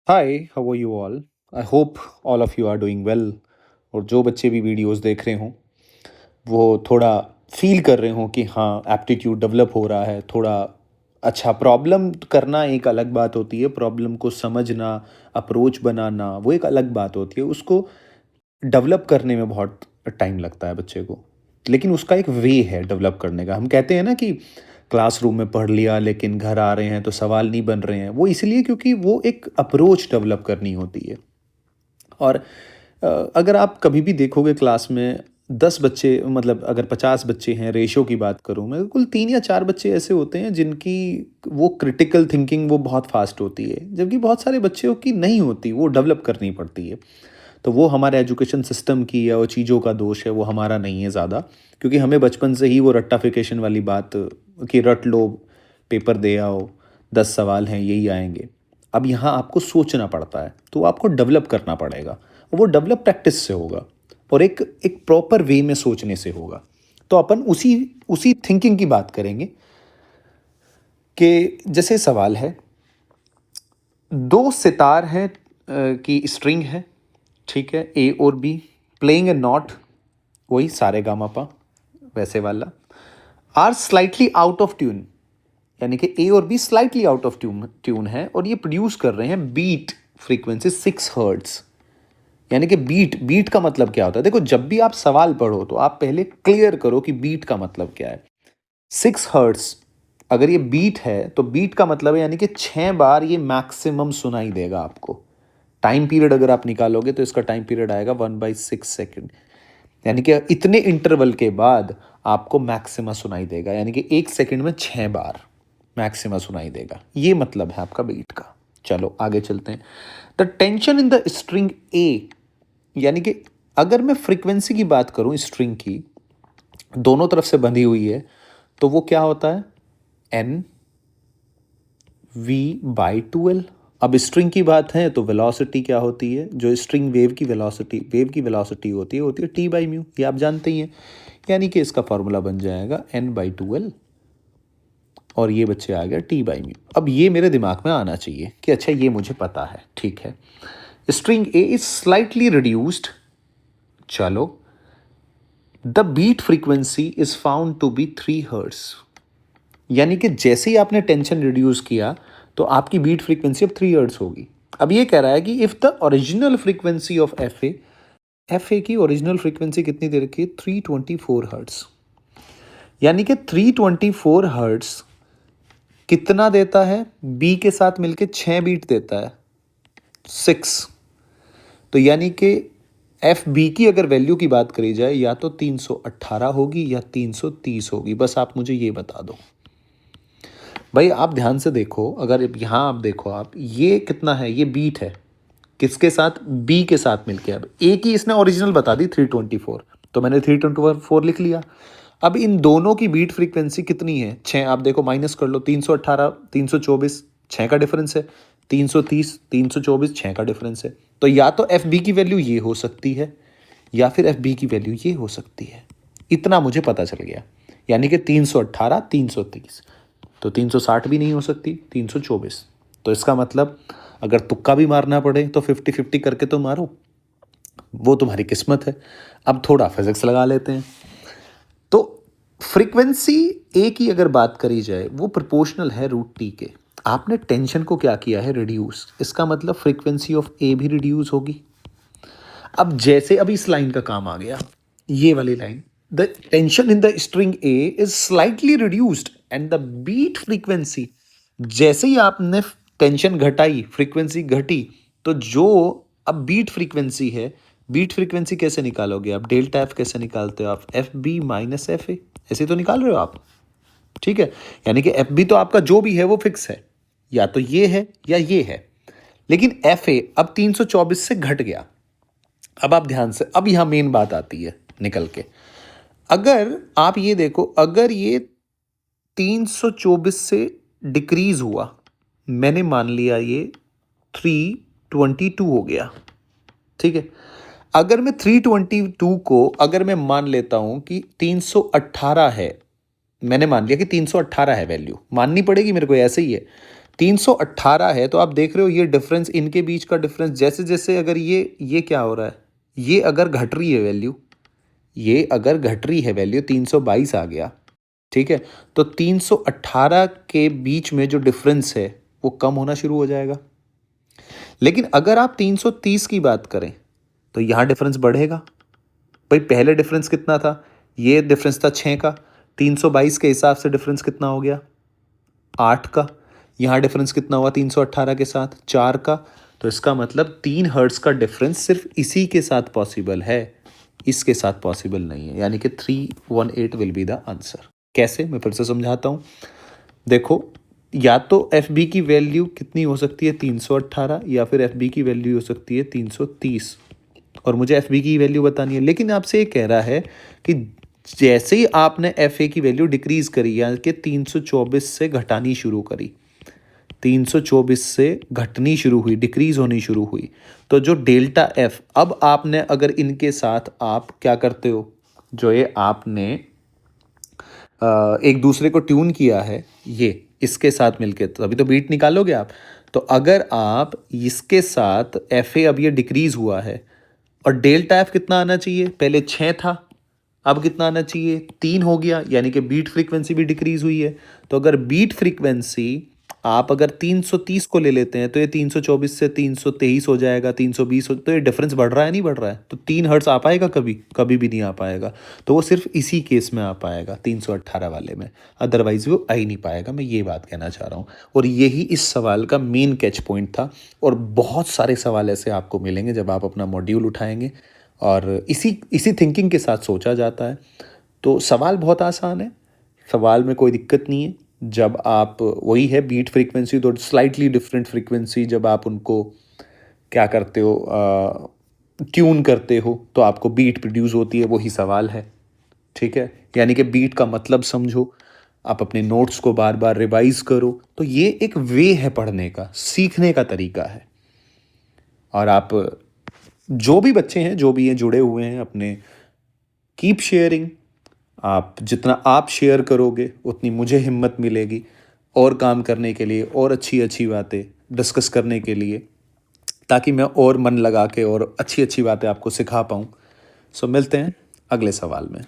Hi, how are you all? I hope all of you are doing well. और जो बच्चे भी videos देख रहे हों वो थोड़ा फील कर रहे हों कि हाँ, एप्टीट्यूड डेवलप हो रहा है थोड़ा। अच्छा, प्रॉब्लम करना एक अलग बात होती है, प्रॉब्लम को समझना, अप्रोच बनाना वो एक अलग बात होती है। उसको डेवलप करने में बहुत टाइम लगता है बच्चे को, लेकिन उसका एक वे है डेवलप करने का। हम कहते हैं ना कि क्लासरूम में पढ़ लिया लेकिन घर आ रहे हैं तो सवाल नहीं बन रहे हैं, वो इसलिए क्योंकि वो एक अप्रोच डेवलप करनी होती है। और अगर आप कभी भी देखोगे क्लास में 10 बच्चे, मतलब अगर 50 बच्चे हैं, रेशो की बात करूँ मैं, कुल 3 या 4 बच्चे ऐसे होते हैं जिनकी वो क्रिटिकल थिंकिंग वो बहुत फास्ट होती है, जबकि बहुत सारे बच्चों की नहीं होती, वो डेवलप करनी पड़ती है। तो वो हमारे एजुकेशन सिस्टम की या वो चीज़ों का दोष है, वो हमारा नहीं है ज़्यादा। क्योंकि हमें बचपन से ही वो रट्टाफिकेशन वाली बात कि रट लो, पेपर दे आओ, 10 सवाल हैं यही आएंगे। अब यहाँ आपको सोचना पड़ता है, तो आपको डेवलप करना पड़ेगा, और वो डेवलप प्रैक्टिस से होगा और एक एक प्रॉपर वे में सोचने से होगा। तो अपन उसी उसी थिंकिंग की बात करेंगे कि जैसे सवाल है, दो सितार हैं की स्ट्रिंग है, ठीक है, ए और बी, प्लेइंग ए नॉट, वही सारे गामा पा वैसे वाला, are slightly out of tune, यानी कि ए और B slightly out of tune है, और ये प्रोड्यूस कर रहे हैं बीट फ्रीक्वेंसी 6 हर्ट्स। यानी कि बीट बीट का मतलब क्या होता है? देखो, जब भी आप सवाल पढ़ो तो आप पहले क्लियर करो कि बीट का मतलब क्या है। 6 हर्ट्स अगर ये बीट है तो बीट का मतलब है यानी कि 6 बार ये मैक्सिमम सुनाई देगा आपको। टाइम पीरियड अगर आप निकालोगे तो इसका टाइम पीरियड आएगा 1/6 सेकेंड, यानी कि इतने इंटरवल के बाद आपको मैक्सिमा सुनाई देगा, यानी कि 1 सेकेंड में 6 बार मैक्सिमा सुनाई देगा। ये मतलब है आपका बीट का। चलो आगे चलते हैं। The tension in the string ए, यानी कि अगर मैं फ्रीक्वेंसी की बात करूं स्ट्रिंग की, दोनों तरफ से बंधी हुई है, तो वो क्या होता है? N v/2l। अब स्ट्रिंग की बात है तो वेलोसिटी क्या होती है? जो स्ट्रिंग वेव की वेलोसिटी होती है t/μ, ये आप जानते ही हैं। यानी कि इसका फॉर्मूला बन जाएगा n/2l, और ये बच्चे आ गया t/μ। अब ये मेरे दिमाग में आना चाहिए कि अच्छा, ये मुझे पता है, ठीक है। String A is slightly reduced, चलो, the beat frequency is found to be 3 hertz. यानी कि जैसे ही आपने टेंशन रिड्यूस किया तो आपकी बीट फ्रीक्वेंसी अब 3 हर्ट्स होगी। अब ये कह रहा है कि if the original frequency of F A की ओरिजिनल फ्रीक्वेंसी कितनी दे रखी है? 324 हर्ट्स। यानी कि 324 हर्ट्स कितना देता है? बी के साथ मिलके 6 बीट देता है, 6। तो यानी कि एफ बी की अगर वैल्यू की बात करी जाए, या तो 318 होगी या 330 होगी। बस आप मुझे ये बता दो भाई। आप ध्यान से देखो, अगर यहाँ आप देखो, आप ये कितना है? ये बीट है किसके साथ? बी के साथ मिलके। अब ए की इसने ओरिजिनल बता दी 324, तो मैंने 324 लिख लिया। अब इन दोनों की बीट फ्रीक्वेंसी कितनी है? 6। आप देखो, माइनस कर लो, 318 324, 6 का डिफरेंस है, 330 324, 6 का डिफरेंस है। तो या तो एफ बी की वैल्यू ये हो सकती है, या फिर एफ बी की वैल्यू ये हो सकती है। इतना मुझे पता चल गया। यानी कि 318 330, तो 360 भी नहीं हो सकती, 324। तो इसका मतलब अगर तुक्का भी मारना पड़े तो 50-50 करके तो मारो, वो तुम्हारी किस्मत है। अब थोड़ा फिजिक्स लगा लेते हैं। तो फ्रीक्वेंसी ए की अगर बात करी जाए, वो प्रोपोर्शनल है √t के। आपने टेंशन को क्या किया है? रिड्यूस। इसका मतलब फ्रीक्वेंसी ऑफ ए भी रिड्यूस होगी। अब जैसे अभी इस लाइन का काम आ गया, ये वाली line, the tension in the string A is slightly reduced and the beat frequency, जैसे ही आपने टेंशन घटाई, फ्रीक्वेंसी घटी, तो जो अब बीट फ्रीक्वेंसी है, बीट फ्रीक्वेंसी कैसे निकालोगे आप? डेल्टा एफ कैसे निकालते हो आप? F B minus F A, ऐसे तो निकाल रहे हो आप, ठीक है। यानी कि एफ बी तो आपका जो भी है वो फिक्स है, या तो ये है या ये है। लेकिन एफ ए अब 324 से घट गया। अब आप ध्यान से, अब यहां मेन बात आती है निकल के। अगर आप ये देखो, अगर ये 324 से डिक्रीज हुआ, मैंने मान लिया ये 322 हो गया, ठीक है। अगर मैं 322 को अगर मैं मान लेता हूं कि 318 है, मैंने मान लिया कि 318 है वैल्यू, माननी पड़ेगी मेरे को, ऐसे ही है। 318 है, तो आप देख रहे हो ये डिफरेंस, इनके बीच का डिफरेंस जैसे जैसे, अगर ये क्या हो रहा है, ये अगर घट रही है वैल्यू, ये अगर घट रही है वैल्यू 322 आ गया, ठीक है, तो 318 के बीच में जो डिफरेंस है वो कम होना शुरू हो जाएगा। लेकिन अगर आप 330 की बात करें तो यहाँ डिफरेंस बढ़ेगा। भाई पहले डिफरेंस कितना था, ये डिफरेंस था 6 का, 322 के हिसाब से डिफरेंस कितना हो गया, 8 का। यहाँ डिफरेंस कितना हुआ 318 के साथ, 4 का। तो इसका मतलब 3 हर्ट्ज का डिफरेंस सिर्फ इसी के साथ पॉसिबल है, इसके साथ पॉसिबल नहीं है, यानी कि 318 विल बी द आंसर। कैसे, मैं फिर से समझाता हूँ। देखो, या तो एफ बी की वैल्यू कितनी हो सकती है 318, या फिर एफ बी की वैल्यू हो सकती है 330, और मुझे एफ बी की वैल्यू बतानी है। लेकिन आपसे ये कह रहा है कि जैसे ही आपने एफ ए की वैल्यू डिक्रीज करी, यानी कि 324 से घटानी शुरू करी, 324 से घटनी शुरू हुई, डिक्रीज होनी शुरू हुई, तो जो डेल्टा एफ, अब आपने अगर इनके साथ आप क्या करते हो, जो ये आपने एक दूसरे को ट्यून किया है, ये इसके साथ मिलके, तो अभी तो बीट निकालोगे आप। तो अगर आप इसके साथ एफ ए, अब ये डिक्रीज हुआ है, और डेल्टा एफ कितना आना चाहिए, पहले 6 था, अब कितना आना चाहिए, 3 हो गया, यानी कि बीट फ्रीक्वेंसी भी डिक्रीज हुई है। तो अगर बीट फ्रीक्वेंसी आप अगर 330 को ले लेते हैं, तो ये 324 से 323 हो जाएगा, 320 हो, तो ये डिफरेंस बढ़ रहा है नहीं बढ़ रहा है, तो 3 हर्ट्ज आ पाएगा कभी, कभी भी नहीं आ पाएगा। तो वो सिर्फ इसी केस में आ पाएगा 318 वाले में, अदरवाइज वो आ ही नहीं पाएगा। मैं ये बात कहना चाह रहा हूँ, और यही इस सवाल का मेन कैच पॉइंट था। और बहुत सारे सवाल ऐसे आपको मिलेंगे जब आप अपना मॉड्यूल उठाएंगे, और इसी थिंकिंग के साथ सोचा जाता है। तो सवाल बहुत आसान है, सवाल में कोई दिक्कत नहीं है। जब आप, वही है बीट फ्रीक्वेंसी, तो स्लाइटली डिफरेंट फ्रीक्वेंसी, जब आप उनको क्या करते हो, ट्यून करते हो, तो आपको बीट प्रोड्यूस होती है, वही सवाल है। ठीक है, यानी कि बीट का मतलब समझो, आप अपने नोट्स को बार बार रिवाइज करो। तो ये एक वे है पढ़ने का, सीखने का तरीका है। और आप जो भी बच्चे हैं, जो भी हैं जुड़े हुए हैं अपने, कीप शेयरिंग। आप जितना आप शेयर करोगे उतनी मुझे हिम्मत मिलेगी और काम करने के लिए, और अच्छी अच्छी बातें डिस्कस करने के लिए, ताकि मैं और मन लगा के और अच्छी अच्छी बातें आपको सिखा पाऊँ। सो मिलते हैं अगले सवाल में।